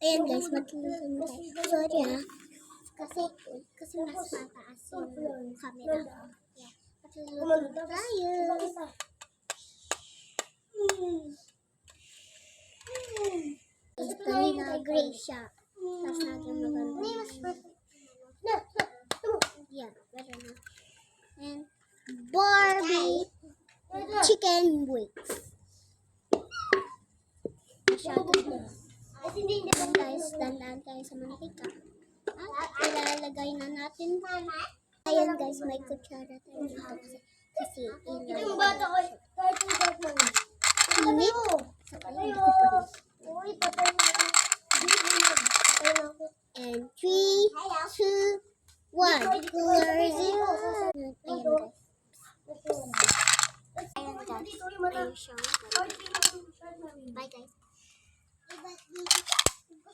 Ayan guys, matulungan tayo. Sorry ha. Kasi mas mataas yung camera. Yeah. Matulungan tayo. Kanina gray siya. Tapos natin maganda. Yeah, better na. And Barbie chicken wings. Masyado na. Guys, dandaan tayo sa mantika. At ilalagay na natin. Ayan guys, may kutsara tayo dito kasi init. And 3, 2, 1. Color zero. Ayan guys. Ayan guys. Ayun siya. Bye guys.